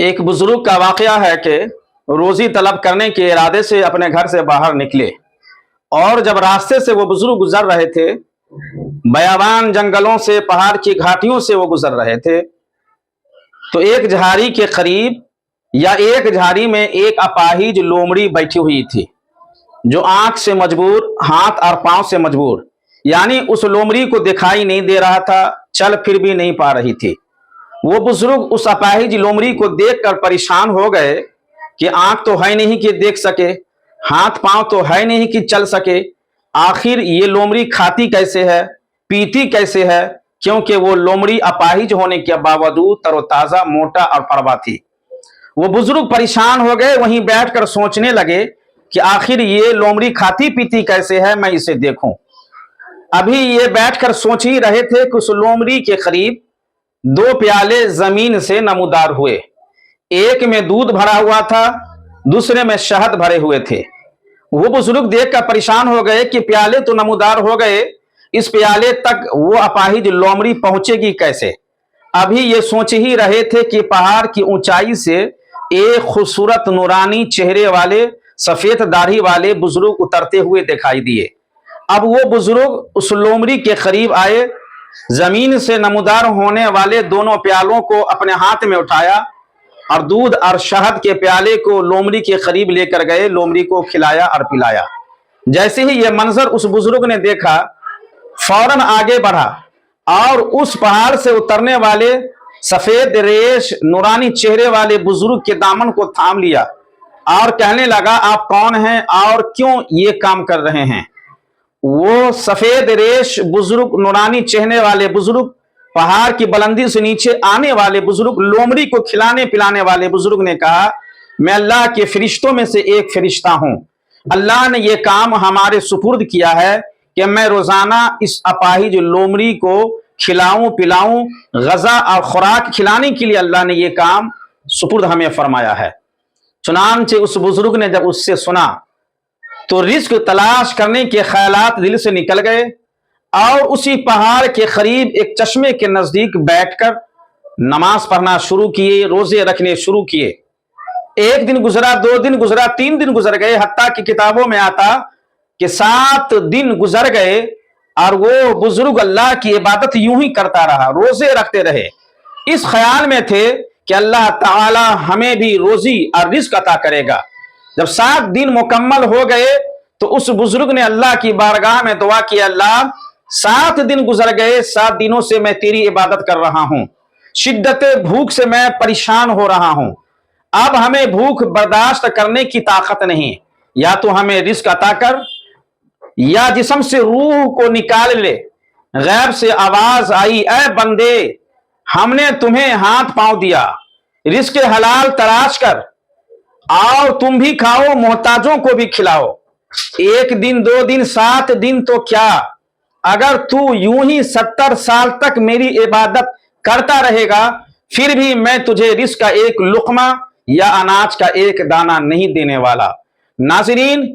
ایک بزرگ کا واقعہ ہے کہ روزی طلب کرنے کے ارادے سے اپنے گھر سے باہر نکلے اور جب راستے سے وہ بزرگ گزر رہے تھے، بیابان جنگلوں سے، پہاڑ کی گھاٹیوں سے وہ گزر رہے تھے، تو ایک جھاڑی کے قریب یا ایک جھاڑی میں ایک اپاہج لومڑی بیٹھی ہوئی تھی جو آنکھ سے مجبور، ہاتھ اور پاؤں سے مجبور، یعنی اس لومڑی کو دکھائی نہیں دے رہا تھا، چل پھر بھی نہیں پا رہی تھی۔ وہ بزرگ اس اپاہج لومڑی کو دیکھ کر پریشان ہو گئے کہ آنکھ تو ہے نہیں کہ دیکھ سکے، ہاتھ پاؤں تو ہے نہیں کہ چل سکے، آخر یہ لومڑی کھاتی کیسے ہے، پیتی کیسے ہے، کیونکہ وہ لومڑی اپاہج ہونے کے باوجود تر و تازہ، موٹا اور پروا تھی۔ وہ بزرگ پریشان ہو گئے، وہیں بیٹھ کر سوچنے لگے کہ آخر یہ لومڑی کھاتی پیتی کیسے ہے، میں اسے دیکھوں۔ ابھی یہ بیٹھ کر سوچ ہی رہے تھے کہ اس لومڑی کے قریب دو پیالے زمین سے نمودار ہوئے، ایک میں دودھ بھرا ہوا تھا، دوسرے میں شہد بھرے ہوئے تھے۔ وہ بزرگ دیکھ کر پریشان ہو گئے کہ پیالے تو نمودار ہو گئے، اس پیالے تک وہ اپاہج لومڑی پہنچے گی کیسے؟ ابھی یہ سوچ ہی رہے تھے کہ پہاڑ کی اونچائی سے ایک خوبصورت نورانی چہرے والے، سفید داڑھی والے بزرگ اترتے ہوئے دکھائی دیے۔ اب وہ بزرگ اس لومڑی کے قریب آئے، زمین سے نمودار ہونے والے دونوں پیالوں کو اپنے ہاتھ میں اٹھایا اور دودھ اور شہد کے پیالے کو لومڑی کے قریب لے کر گئے، لومڑی کو کھلایا اور پلایا۔ جیسے ہی یہ منظر اس بزرگ نے دیکھا، فوراً آگے بڑھا اور اس پہاڑ سے اترنے والے سفید ریش نورانی چہرے والے بزرگ کے دامن کو تھام لیا اور کہنے لگا، آپ کون ہیں اور کیوں یہ کام کر رہے ہیں؟ وہ سفید ریش بزرگ، نورانی چہرے والے بزرگ، پہاڑ کی بلندی سے نیچے آنے والے بزرگ، لومڑی کو کھلانے پلانے والے بزرگ نے کہا، میں اللہ کے فرشتوں میں سے ایک فرشتہ ہوں۔ اللہ نے یہ کام ہمارے سپرد کیا ہے کہ میں روزانہ اس اپاہج لومڑی کو کھلاؤں پلاؤں، غذا اور خوراک کھلانے کے لیے اللہ نے یہ کام سپرد ہمیں فرمایا ہے۔ چنانچہ اس بزرگ نے جب اس سے سنا تو رزق تلاش کرنے کے خیالات دل سے نکل گئے اور اسی پہاڑ کے قریب ایک چشمے کے نزدیک بیٹھ کر نماز پڑھنا شروع کیے، روزے رکھنے شروع کیے۔ ایک دن گزرا، 2 دن گزرا، 3 دن گزر گئے، حتیٰ کہ کتابوں میں آتا کہ 7 دن گزر گئے اور وہ بزرگ اللہ کی عبادت یوں ہی کرتا رہا، روزے رکھتے رہے، اس خیال میں تھے کہ اللہ تعالی ہمیں بھی روزی اور رزق عطا کرے گا۔ جب 7 دن مکمل ہو گئے تو اس بزرگ نے اللہ کی بارگاہ میں دعا کی، اللہ 7 دن گزر گئے، 7 دنوں سے میں تیری عبادت کر رہا ہوں، شدت بھوک سے میں پریشان ہو رہا ہوں، اب ہمیں بھوک برداشت کرنے کی طاقت نہیں، یا تو ہمیں رزق عطا کر یا جسم سے روح کو نکال لے۔ غیب سے آواز آئی، اے بندے، ہم نے تمہیں ہاتھ پاؤں دیا، رزق حلال تلاش کر، اور تم بھی کھاؤ، محتاجوں کو بھی کھلاؤ۔ 1 دن 2 دن 7 دن تو کیا، اگر تو یوں ہی 70 سال تک میری عبادت کرتا رہے گا، پھر بھی میں تجھے رزق کا ایک لقمہ یا اناج کا ایک دانہ نہیں دینے والا۔ ناظرین،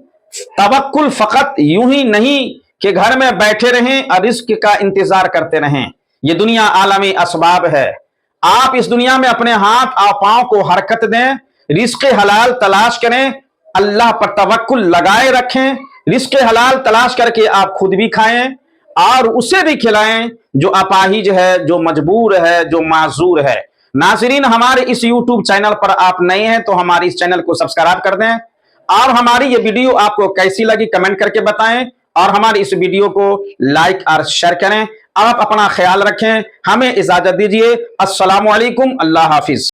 توکل فقط یوں ہی نہیں کہ گھر میں بیٹھے رہیں اور رزق کا انتظار کرتے رہیں، یہ دنیا عالمی اسباب ہے۔ آپ اس دنیا میں اپنے ہاتھ اور پاؤں کو حرکت دیں، رزق حلال تلاش کریں، اللہ پر توکل لگائے رکھیں، رزق حلال تلاش کر کے آپ خود بھی کھائیں اور اسے بھی کھلائیں جو اپاہج ہے، جو مجبور ہے، جو معذور ہے۔ ناظرین، ہمارے اس یوٹیوب چینل پر آپ نئے ہیں تو ہمارے اس چینل کو سبسکرائب کر دیں اور ہماری یہ ویڈیو آپ کو کیسی لگی کمنٹ کر کے بتائیں اور ہماری اس ویڈیو کو لائک اور شیئر کریں۔ آپ اپنا خیال رکھیں، ہمیں اجازت دیجیے، السلام علیکم، اللہ حافظ۔